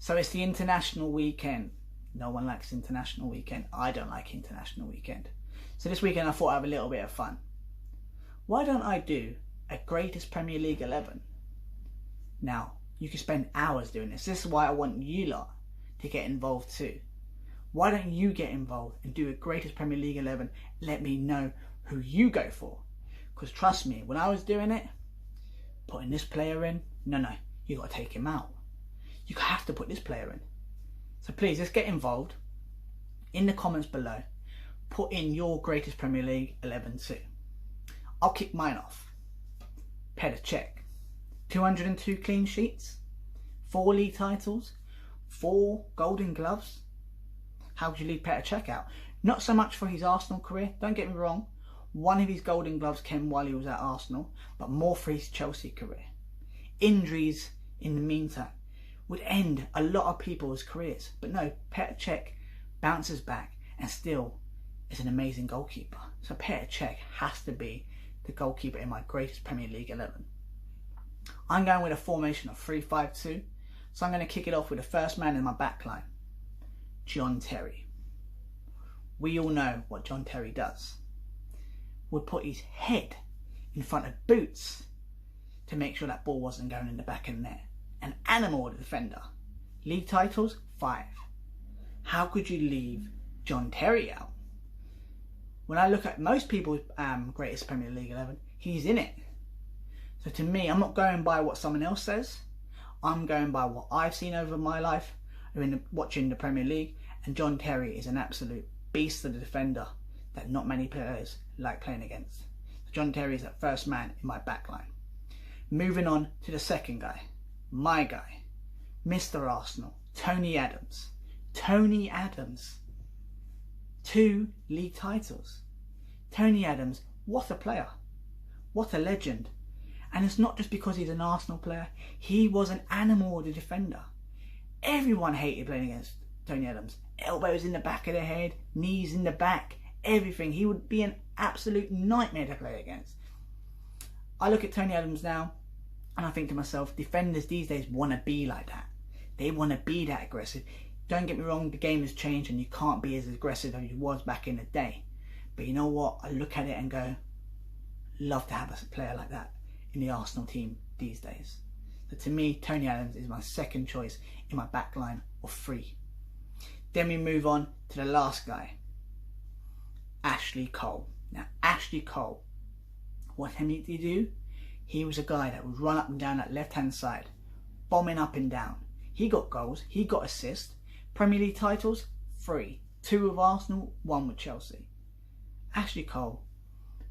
So it's the international weekend. No one likes international weekend. I don't like international weekend. So this weekend I thought I'd have a little bit of fun. Why don't I do a greatest Premier League 11? Now, you can spend hours doing this. This is why I want you lot to get involved too. Why don't you get involved and do a greatest Premier League 11? Let me know who you go for. Because trust me, when I was doing it, putting this player in, no, you got to take him out. You have to put this player in. So please, let's get involved. In the comments below, put in your greatest Premier League 11 too. I'll kick mine off. Petr Cech, 202 clean sheets, 4 league titles, 4 golden gloves. How could you leave Petr Cech out? Not so much for his Arsenal career, don't get me wrong. One of his golden gloves came while he was at Arsenal, but more for his Chelsea career. Injuries in the meantime would end a lot of people's careers. But no, Petr Cech bounces back and still is an amazing goalkeeper. So Petr Cech has to be the goalkeeper in my greatest Premier League 11. I'm going with a formation of 3-5-2. So I'm going to kick it off with the first man in my back line, John Terry. We all know what John Terry does. Would put his head in front of Boots to make sure that ball wasn't going in the back of the net. An animal defender. League titles, 5. How could you leave John Terry out? When I look at most people's greatest Premier League 11, he's in it. So to me, I'm not going by what someone else says. I'm going by what I've seen over my life watching the Premier League. And John Terry is an absolute beast of a defender that not many players like playing against. So John Terry is that first man in my back line. Moving on to the second guy. My guy, Mr. Arsenal, Tony Adams. Tony Adams, 2 league titles. Tony Adams, what a player, what a legend. And it's not just because he's an Arsenal player, he was an animal of a defender. Everyone hated playing against Tony Adams. Elbows in the back of the head, knees in the back, everything. He would be an absolute nightmare to play against. I look at Tony Adams now, and I think to myself, defenders these days want to be like that. They want to be that aggressive. Don't get me wrong, the game has changed and you can't be as aggressive as you was back in the day. But you know what? I look at it and go, love to have a player like that in the Arsenal team these days. So to me, Tony Adams is my second choice in my back line of 3. Then we move on to the last guy, Ashley Cole. Now, Ashley Cole, what did he do? He was a guy that would run up and down that left-hand side, bombing up and down. He got goals, he got assists. Premier League titles, 3. 2 with Arsenal, 1 with Chelsea. Ashley Cole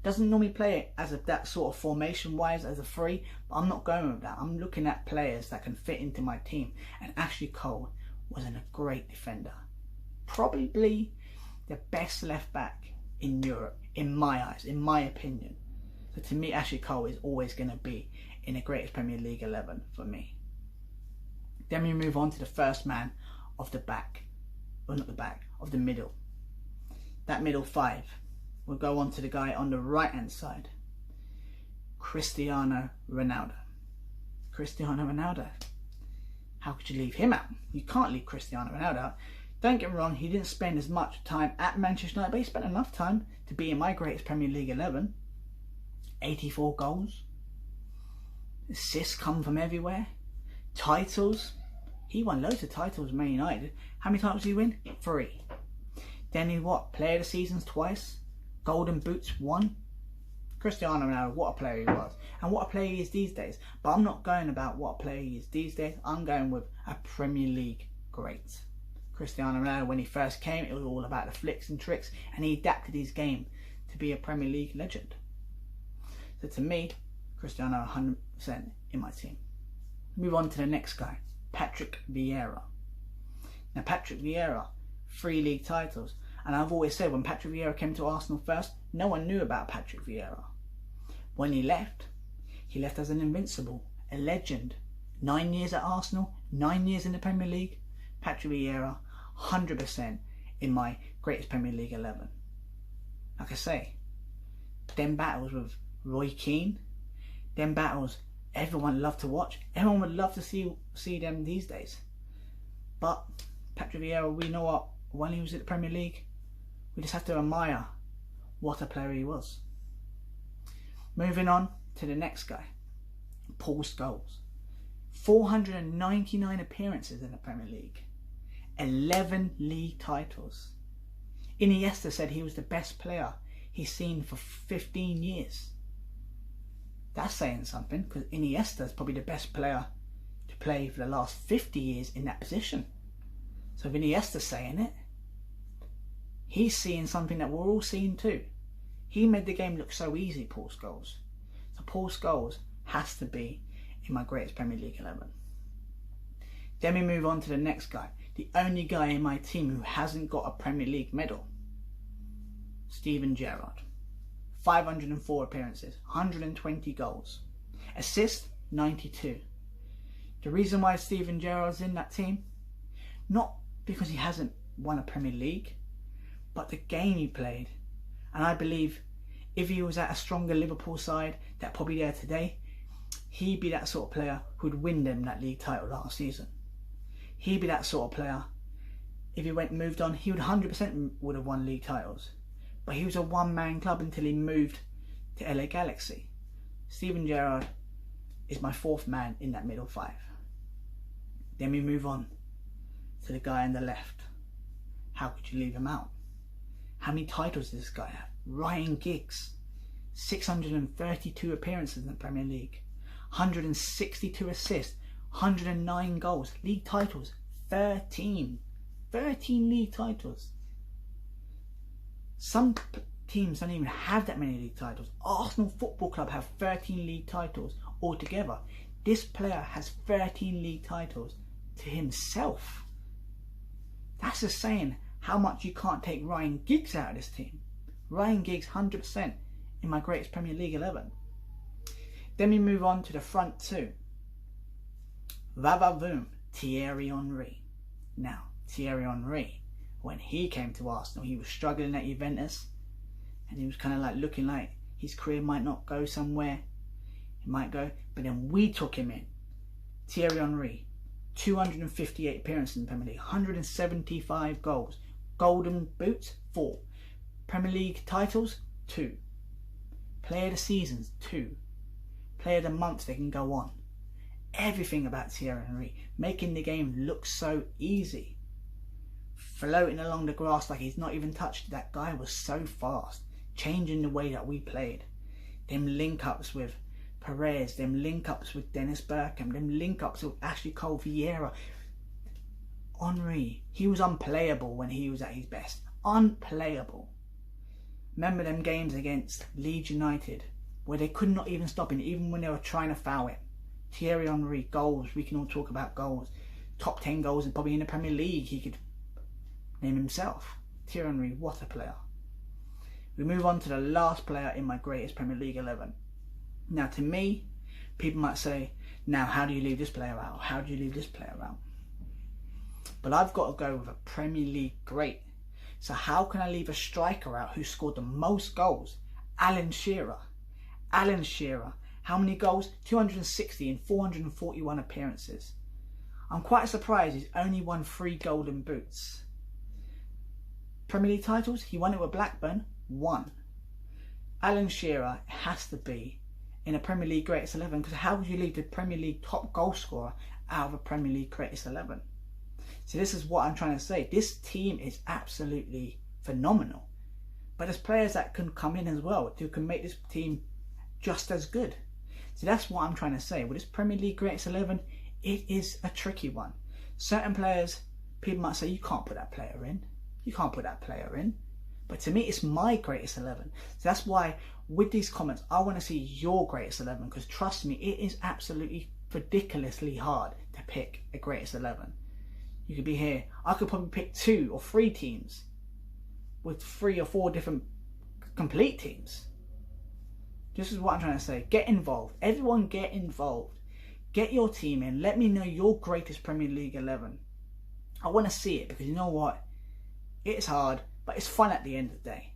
doesn't normally play it as that sort of formation-wise as a 3, but I'm not going with that. I'm looking at players that can fit into my team, and Ashley Cole was a great defender. Probably the best left-back in Europe, in my eyes, in my opinion. So to me, Ashley Cole is always going to be in the greatest Premier League 11 for me. Then we move on to the first man of the back, or not the back, of the middle. That middle 5. We'll go on to the guy on the right hand side, Cristiano Ronaldo. Cristiano Ronaldo. How could you leave him out? You can't leave Cristiano Ronaldo out. Don't get me wrong, he didn't spend as much time at Manchester United, but he spent enough time to be in my greatest Premier League 11. 84 goals. Assists come from everywhere. Titles. He won loads of titles with Man United. How many titles did he win? 3. Then he Player of the Seasons twice. Golden Boots 1. Cristiano Ronaldo, what a player he was. And what a player he is these days. But I'm not going about what a player he is these days. I'm going with a Premier League great. Cristiano Ronaldo, when he first came, it was all about the flicks and tricks. And he adapted his game to be a Premier League legend. So to me, Cristiano 100% in my team. Move on to the next guy, Patrick Vieira. Now Patrick Vieira, 3 league titles. And I've always said when Patrick Vieira came to Arsenal first, no one knew about Patrick Vieira. When he left as an invincible, a legend. 9 years at Arsenal, 9 years in the Premier League. Patrick Vieira, 100% in my greatest Premier League 11. Like I say, them battles with Roy Keane, them battles everyone loved to watch. Everyone would love to see them these days. But Patrick Vieira, we know what, when he was at the Premier League, we just have to admire what a player he was. Moving on to the next guy, Paul Scholes. 499 appearances in the Premier League, 11 league titles. Iniesta said he was the best player he's seen for 15 years. That's saying something, because Iniesta is probably the best player to play for the last 50 years in that position. So if Iniesta's saying it, he's seeing something that we're all seeing too. He made the game look so easy, Paul Scholes. So Paul Scholes has to be in my greatest Premier League 11. Then we move on to the next guy, the only guy in my team who hasn't got a Premier League medal. Steven Gerrard. 504 appearances, 120 goals. Assists, 92. The reason why Steven Gerrard's in that team, not because he hasn't won a Premier League, but the game he played. And I believe if he was at a stronger Liverpool side that probably there today, he'd be that sort of player who'd win them that league title last season. He'd be that sort of player, if he moved on, he would 100% would have won league titles. But he was a one-man club until he moved to LA Galaxy. Steven Gerrard is my fourth man in that middle five. Then we move on to the guy on the left. How could you leave him out? How many titles does this guy have? Ryan Giggs. 632 appearances in the Premier League. 162 assists. 109 goals. League titles, 13. 13 league titles. Some teams don't even have that many league titles. Arsenal Football Club have 13 league titles altogether. This player has 13 league titles to himself. That's just saying how much you can't take Ryan Giggs out of this team. Ryan Giggs 100% in my greatest Premier League 11. Then we move on to the front two. Vavavoom, Thierry Henry. Now, Thierry Henry, when he came to Arsenal, he was struggling at Juventus, and he was kind of like looking like his career might not go somewhere. It might go, but then we took him in. Thierry Henry, 258 appearances in the Premier League, 175 goals, golden boots, 4, Premier League titles, 2, Player of the Seasons, 2, Player of the Month, they can go on. Everything about Thierry Henry, making the game look so easy. Floating along the grass like he's not even touched. That guy was so fast, changing the way that we played. Them link-ups with Perez, them link-ups with Dennis Bergkamp, them link-ups with Ashley Cole Vieira. Henry, he was unplayable when he was at his best. Unplayable. Remember them games against Leeds United where they could not even stop him, even when they were trying to foul him. Thierry Henry, goals, we can all talk about goals. Top 10 goals and probably in the Premier League he could name himself. Thierry Henry, what a player. We move on to the last player in my greatest Premier League 11. Now to me, people might say, now how do you leave this player out? How do you leave this player out? But I've got to go with a Premier League great. So how can I leave a striker out who scored the most goals? Alan Shearer. Alan Shearer. How many goals? 260 in 441 appearances. I'm quite surprised he's only won 3 golden boots. Premier League titles, he won it with Blackburn, 1. Alan Shearer has to be in a Premier League greatest 11, because how would you leave the Premier League top goal scorer out of a Premier League greatest 11? So this is what I'm trying to say. This team is absolutely phenomenal. But there's players that can come in as well who can make this team just as good. So that's what I'm trying to say. With this Premier League greatest 11, it is a tricky one. Certain players, people might say, you can't put that player in. You can't put that player in. But to me, it's my greatest 11. So that's why with these comments, I want to see your greatest 11. Because trust me, it is absolutely ridiculously hard to pick a greatest 11. You could be here. I could probably pick 2 or 3 teams with 3 or 4 different complete teams. This is what I'm trying to say. Get involved. Everyone get involved. Get your team in. Let me know your greatest Premier League 11. I want to see it, because you know what? It's hard, but it's fun at the end of the day.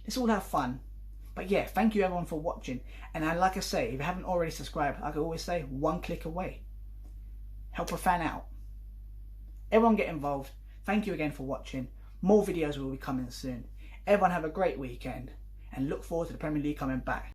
Let's all have fun. But yeah, thank you everyone for watching. And like I say, if you haven't already subscribed, I can always say 1 click away. Help a fan out. Everyone get involved. Thank you again for watching. More videos will be coming soon. Everyone have a great weekend and look forward to the Premier League coming back.